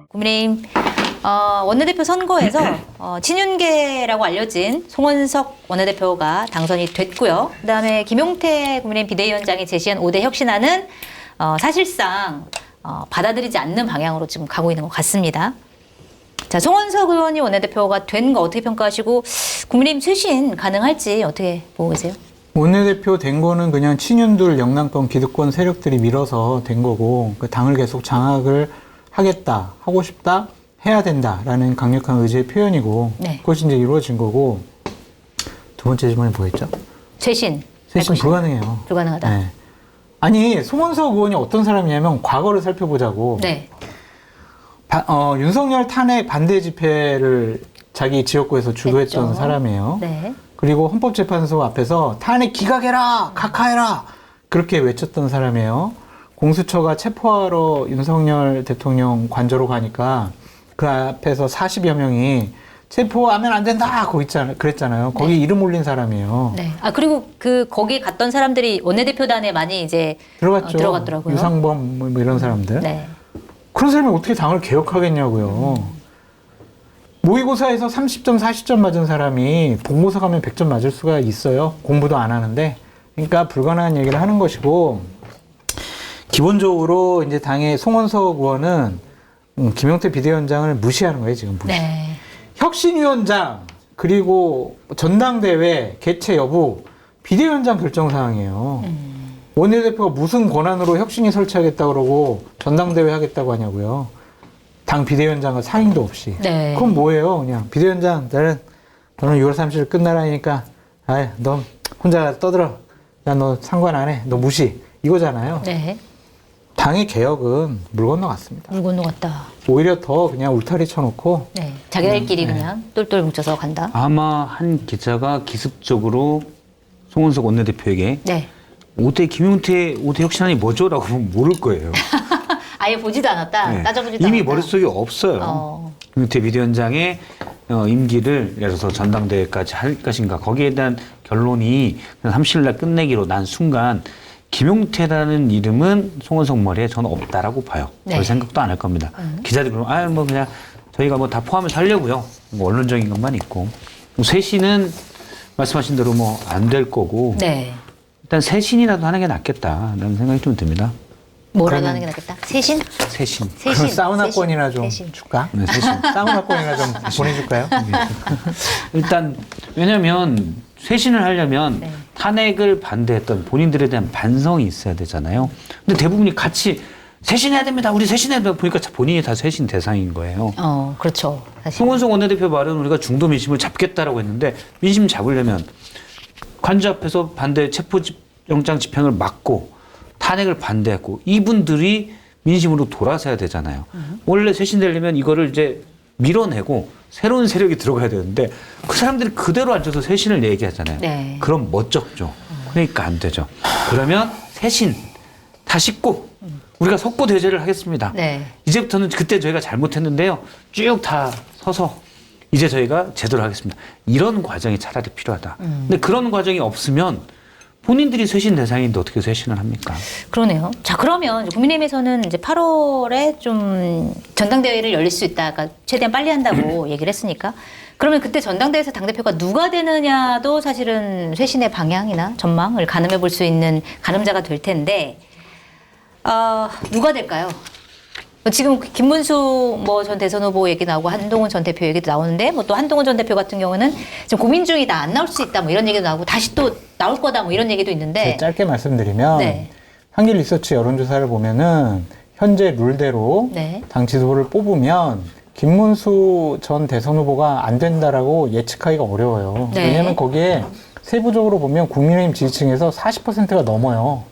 국민의힘 원내대표 선거에서 친윤계라고 알려진 송원석 원내대표가 당선이 됐고요. 그다음에 김용태 국민의힘 비대위원장이 제시한 5대 혁신안은 사실상 받아들이지 않는 방향으로 지금 가고 있는 것 같습니다. 자, 송원석 의원이 원내대표가 된 거 어떻게 평가하시고 국민의힘 쇄신 가능할지 어떻게 보고 계세요? 원내대표 된 거는 그냥 친윤들 영남권 기득권 세력들이 밀어서 된 거고 그 당을 계속 장악을 하겠다, 하고 싶다, 해야 된다라는 강력한 의지의 표현이고 네. 그것이 이제 이루어진 거고 두 번째 질문이 뭐였죠? 쇄신. 쇄신 불가능해요. 불가능하다. 네. 아니 송원석 의원이 어떤 사람이냐면 과거를 살펴보자고 네. 윤석열 탄핵 반대 집회를 자기 지역구에서 주도했던 했죠. 사람이에요. 네. 그리고 헌법재판소 앞에서 탄핵 기각해라, 각하해라 그렇게 외쳤던 사람이에요. 공수처가 체포하러 윤석열 대통령 관저로 가니까 그 앞에서 40여 명이 체포하면 안 된다 그랬잖아요. 거기 네. 이름 올린 사람이에요. 네. 그리고 거기 갔던 사람들이 원내대표단에 많이 이제 들어갔죠. 들어갔더라고요. 유상범 뭐 이런 사람들. 네. 그런 사람이 어떻게 당을 개혁하겠냐고요. 모의고사에서 30점, 40점 맞은 사람이 본고사 가면 100점 맞을 수가 있어요. 공부도 안 하는데. 그러니까 불가능한 얘기를 하는 것이고, 기본적으로 이제 당의 송원석 의원은 김용태 비대위원장을 무시하는 거예요, 지금 무시. 네. 혁신위원장, 그리고 전당대회 개최 여부, 비대위원장 결정사항이에요. 원내대표가 무슨 권한으로 혁신위 설치하겠다고 그러고 전당대회 하겠다고 하냐고요. 당 비대위원장과 상의도 없이. 네. 그럼 뭐예요? 그냥 비대위원장 너는 6월 30일 끝나라니까 너 혼자 떠들어. 난 너 상관 안 해. 너 무시. 이거잖아요. 네. 당의 개혁은 물 건너갔습니다. 물 건너갔다. 오히려 더 그냥 울타리 쳐놓고 네. 자기들끼리 그냥 똘똘 뭉쳐서 간다. 아마 한 기자가 기습적으로 송원석 원내대표에게 네. 5대 김용태 5대 혁신안이 뭐죠? 라고 모를 거예요. 아예 보지도 않았다. 네. 따져보지도 이미 않았다. 머릿속에 없어요. 김용태 비대위원장의 임기를 예를 들어서 전당대회까지 할 것인가 거기에 대한 결론이 30일 날 끝내기로 난 순간 김용태라는 이름은 송원석 머리에 저는 없다라고 봐요. 네. 별 생각도 안 할 겁니다. 기자들이 그러면 뭐 그냥 저희가 뭐 다 포함해서 하려고요. 뭐 언론적인 것만 있고 쇄신은 말씀하신 대로 뭐 안 될 거고 네. 일단 쇄신이라도 하는 게 낫겠다라는 생각이 좀 듭니다. 뭐라도 그러면- 하는 게 낫겠다. 세신? 쇄신. 세신. 사우나권이나 좀 세신. 줄까? 네, 쇄신. 사우나권이나 좀 보내줄까요? 일단 왜냐하면 쇄신을 하려면 네. 탄핵을 반대했던 본인들에 대한 반성이 있어야 되잖아요. 근데 대부분이 같이 쇄신해야 됩니다. 우리 쇄신해야 됩니다. 보니까 본인이 다 쇄신 대상인 거예요. 그렇죠. 사실. 송원석 원내대표 말은 우리가 중도 민심을 잡겠다라고 했는데 민심 잡으려면 관저 앞에서 반대 체포영장 집행을 막고 탄핵을 반대했고 이분들이 민심으로 돌아서야 되잖아요. 원래 쇄신되려면 이거를 이제 밀어내고 새로운 세력이 들어가야 되는데 그 사람들이 그대로 앉아서 쇄신을 얘기하잖아요. 네. 그럼 멋쩍죠. 그러니까 안 되죠. 그러면 쇄신 다 씻고 우리가 석고 대죄를 하겠습니다. 네. 이제부터는 그때 저희가 잘못했는데요. 쭉 다 서서 이제 저희가 제대로 하겠습니다. 이런 과정이 차라리 필요하다. 근데 그런 과정이 없으면 본인들이 쇄신 대상인데 어떻게 쇄신을 합니까? 그러네요. 자, 그러면 이제 국민의힘에서는 이제 8월에 좀 전당대회를 열릴 수 있다. 그러니까 최대한 빨리 한다고 얘기를 했으니까. 그러면 그때 전당대회에서 당대표가 누가 되느냐도 사실은 쇄신의 방향이나 전망을 가늠해 볼 수 있는 가늠자가 될 텐데, 누가 될까요? 지금 김문수 뭐 전 대선 후보 얘기 나오고 한동훈 전 대표 얘기도 나오는데 뭐 또 한동훈 전 대표 같은 경우는 지금 고민 중이다, 안 나올 수 있다 뭐 이런 얘기도 나오고 다시 또 나올 거다 뭐 이런 얘기도 있는데. 짧게 말씀드리면 네. 한길리서치 여론조사를 보면은 현재 룰대로 네. 당 지도부를 뽑으면 김문수 전 대선 후보가 안 된다라고 예측하기가 어려워요. 네. 왜냐하면 거기에 세부적으로 보면 국민의힘 지지층에서 40%가 넘어요.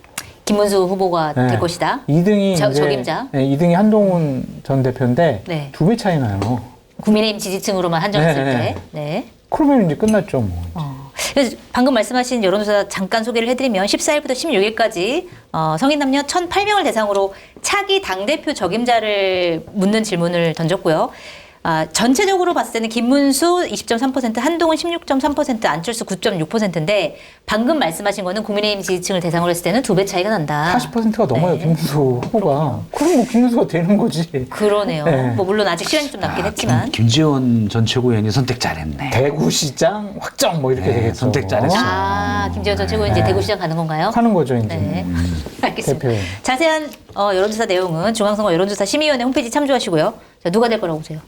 김문수 후보가 네. 될 것이다. 2등이 적임자. 네, 2등이 한동훈 전 대표인데 네. 2배 차이 나요. 국민의힘 지지층으로만 한정했을 네, 때. 네. 네. 그러면 이제 끝났죠, 뭐. 그래서 방금 말씀하신 여론조사 잠깐 소개를 해드리면 14일부터 16일까지 성인 남녀 1,008명을 대상으로 차기 당대표 적임자를 묻는 질문을 던졌고요. 전체적으로 봤을 때는 김문수 20.3%, 한동훈 16.3%, 안철수 9.6%인데 방금 말씀하신 거는 국민의힘 지지층을 대상으로 했을 때는 2배 차이가 난다. 40%가 넘어요, 네. 김문수 후보가. 그럼 뭐 김문수가 되는 거지. 그러네요. 네. 뭐 물론 아직 시간이 좀 남긴 했지만. 김지원 전 최고위원이 선택 잘했네. 대구시장 확정 뭐 이렇게 네, 되겠죠. 선택 잘했어. 김지원 전 최고위원 이제 네. 대구시장 가는 건가요? 하는 거죠, 이제. 네. 알겠습니다. 대표. 자세한 여론조사 내용은 중앙선거 여론조사 심의위원회 홈페이지 참조하시고요. 자, 누가 될 거라고 보세요?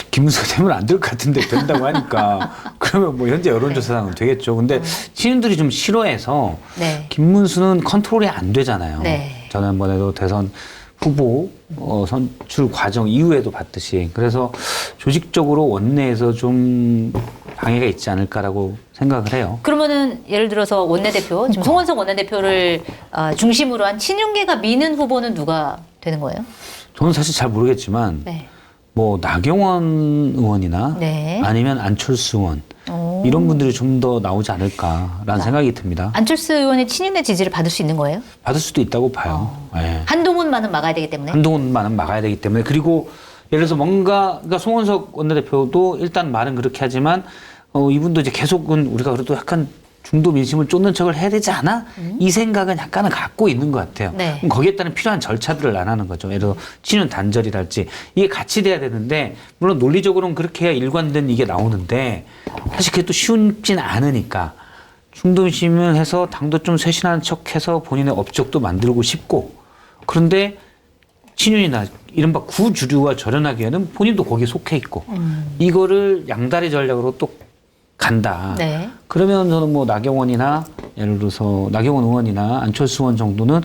김문수가 되면 안 될 것 같은데 된다고 하니까 그러면 뭐 현재 여론조사상은 되겠죠. 근데 시민들이 좀 싫어해서 네. 김문수는 컨트롤이 안 되잖아요. 네. 지난번에도 대선 후보 선출 과정 이후에도 봤듯이 그래서 조직적으로 원내에서 좀 방해가 있지 않을까라고 생각을 해요. 그러면은 예를 들어서 원내대표, 지금 송원석 원내대표를 중심으로 한 친윤계가 미는 후보는 누가 되는 거예요? 저는 사실 잘 모르겠지만 네. 뭐 나경원 의원이나 네. 아니면 안철수 의원 오. 이런 분들이 좀 더 나오지 않을까라는 생각이 듭니다. 안철수 의원의 친윤의 지지를 받을 수 있는 거예요? 받을 수도 있다고 봐요. 예. 한동훈만은 막아야 되기 때문에. 한동훈만은 막아야 되기 때문에 그리고 예를 들어서 뭔가 그러니까 송원석 원내대표도 일단 말은 그렇게 하지만 이분도 이제 계속은 우리가 그래도 약간 중도 민심을 쫓는 척을 해야 되지 않아? 이 생각은 약간은 갖고 있는 것 같아요. 네. 그럼 거기에 따른 필요한 절차들을 안 하는 거죠. 예를 들어 친윤 단절이랄지 이게 같이 돼야 되는데 물론 논리적으로는 그렇게 해야 일관된 이게 나오는데 사실 그게 또 쉽진 않으니까 중도 민심을 해서 당도 좀 쇄신하는 척해서 본인의 업적도 만들고 싶고 그런데 친윤이나 이른바 구주류와 절연하기에는 본인도 거기에 속해 있고 이거를 양다리 전략으로 또 간다. 네. 그러면 저는 뭐 나경원이나 예를 들어서 나경원 의원이나 안철수 의원 정도는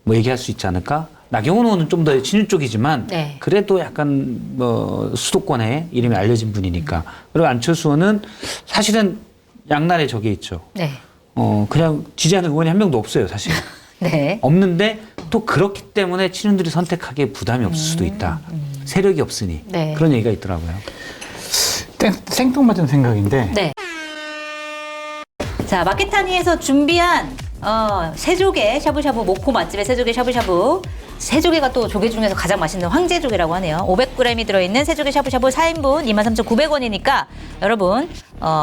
뭐 얘기할 수 있지 않을까? 나경원 의원은 좀 더 친윤 쪽이지만 네. 그래도 약간 뭐 수도권에 이름이 알려진 분이니까. 그리고 안철수 의원은 사실은 양날의 적이 있죠. 네. 그냥 지지하는 의원이 한 명도 없어요, 사실. 네. 없는데 또 그렇기 때문에 친윤들이 선택하기에 부담이 없을 수도 있다. 세력이 없으니. 네. 그런 얘기가 있더라고요. 생뚱맞은 생각인데. 네. 자, 마케타니에서 준비한 새조개 샤브샤브 목포 맛집의 새조개 샤브샤브. 새조개가 또 조개 중에서 가장 맛있는 황제조개라고 하네요. 500g이 들어있는 새조개 샤브샤브 4인분 23,900원이니까 여러분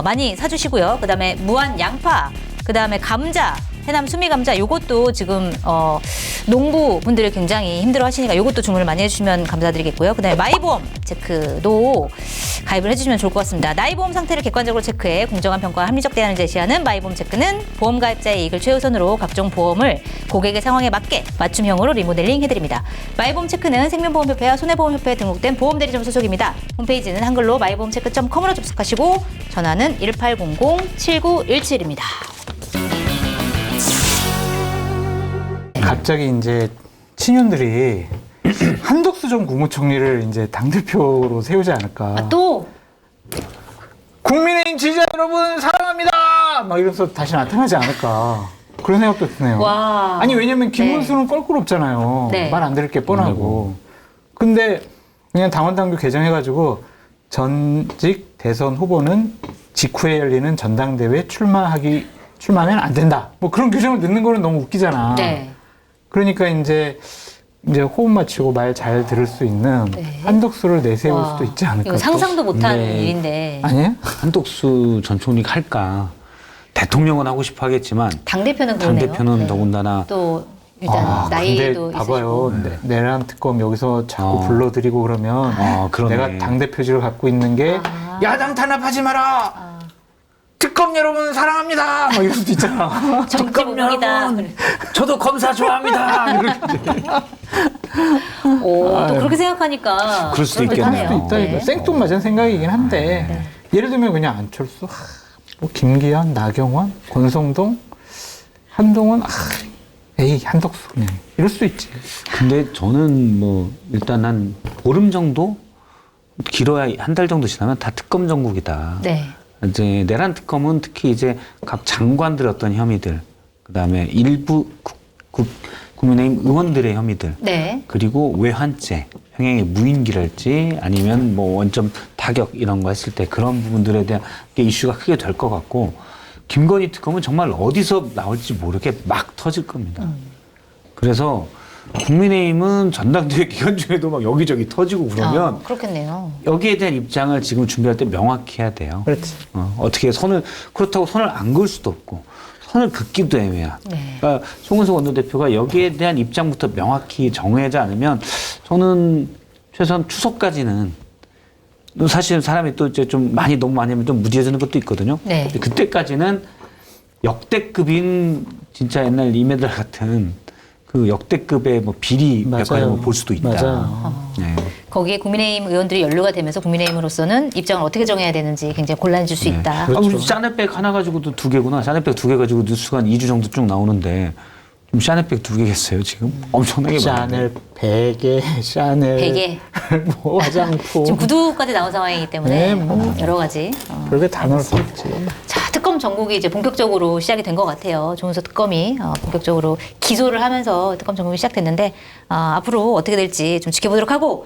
많이 사주시고요. 그 다음에 무한 양파, 그 다음에 감자, 해남 수미 감자 요것도 지금 농부분들이 굉장히 힘들어 하시니까 요것도 주문을 많이 해주시면 감사드리겠고요. 그다음에 마이보험 체크도 가입을 해주시면 좋을 것 같습니다. 나이 보험 상태를 객관적으로 체크해 공정한 평가와 합리적 대안을 제시하는 마이보험 체크는 보험 가입자의 이익을 최우선으로 각종 보험을 고객의 상황에 맞게 맞춤형으로 리모델링 해드립니다. 마이보험 체크는 생명보험협회와 손해보험협회에 등록된 보험대리점 소속입니다. 홈페이지는 한글로 마이보험체크.com으로 접속하시고 전화는 1800-7917입니다. 갑자기 이제 친윤들이 한덕수 전 국무총리를 이제 당대표로 세우지 않을까. 또 국민의힘 지지자 여러분 사랑합니다! 막 이러면서 다시 나타나지 않을까. 그런 생각도 드네요. 와. 아니, 왜냐면 김문수는 껄끄럽잖아요. 네. 말 안 들을 게 뻔하고. 근데 그냥 당원당규 개정해가지고 전직 대선 후보는 직후에 열리는 전당대회에 출마하면 안 된다. 뭐 그런 규정을 넣는 거는 너무 웃기잖아. 네. 그러니까 이제 호흡 맞추고 말 잘 들을 수 있는 네. 한덕수를 내세울 와, 수도 있지 않을까. 이거 상상도 못한 네. 일인데 아니에요? 한덕수 전 총리가 할까? 대통령은 하고 싶어 하겠지만 당대표는 그러네요. 당대표는 네. 더군다나 또 일단 나이도 근데 봐봐요. 있으시고. 내란 특검 여기서 자꾸 불러들이고 그러면 그러네. 내가 당대표직을 갖고 있는 게 야당 탄압하지 마라! 특검 여러분 사랑합니다! 막 이럴 수도 있잖아. 정치무공이다. 저도 검사 좋아합니다. 오, 또 그렇게 생각하니까 그럴 수도 그럴 있겠네요. 듯하네요. 수도 있다. 네. 생뚱맞은 생각이긴 한데 예를 들면 그냥 안철수, 뭐 김기현, 나경원, 권성동, 한동훈, 에이 한덕수 그냥 이럴 수 있지. 근데 저는 뭐 일단 한 보름 정도 길어야 한 달 정도 지나면 다 특검 정국이다. 네. 이제 내란 특검은 특히 이제 각 장관들의 어떤 혐의들, 그다음에 일부 국민의힘 의원들의 혐의들, 네. 그리고 외환죄, 평행의 무인기랄지 아니면 뭐 원점 타격 이런 거 했을 때 그런 부분들에 대한 게 이슈가 크게 될 것 같고 김건희 특검은 정말 어디서 나올지 모르게 막 터질 겁니다. 그래서 국민의힘은 전당대회 기간 중에도 막 여기저기 터지고 그러면 그렇겠네요. 여기에 대한 입장을 지금 준비할 때 명확히 해야 돼요. 그렇지. 어떻게 그렇다고 선을 안 그을 수도 없고 선을 긋기도 애매한. 네. 그러니까 송은석 원내대표가 여기에 대한 입장부터 명확히 정하지 않으면 저는 최소한 추석까지는 사실 사람이 또 이제 좀 너무 많이 하면 좀 무디해지는 것도 있거든요. 네. 근데 그때까지는 역대급인 진짜 옛날 이메들 같은 그 역대급의 뭐 비리 맞아요. 역할을 볼 수도 있다. 맞아요. 네. 거기에 국민의힘 의원들이 연루가 되면서 국민의힘으로서는 입장을 어떻게 정해야 되는지 굉장히 곤란해질 수 있다. 그렇죠. 우리 샤넬백 하나 가지고도 2개구나. 샤넬백 2개 가지고 뉴스가 한 2주 정도 쭉 나오는데 좀 샤넬백 2개겠어요 지금? 엄청나게 많은데. 샤넬 베개, 샤넬 베개. 뭐 화장품. 지금 구두까지 나온 상황이기 때문에 네, 뭐. 여러 가지. 별게 다 넣을 수 있지. 자, 특검 전국이 이제 본격적으로 시작이 된 것 같아요. 조은석 특검이 본격적으로 기소를 하면서 특검 전국이 시작됐는데 앞으로 어떻게 될지 좀 지켜보도록 하고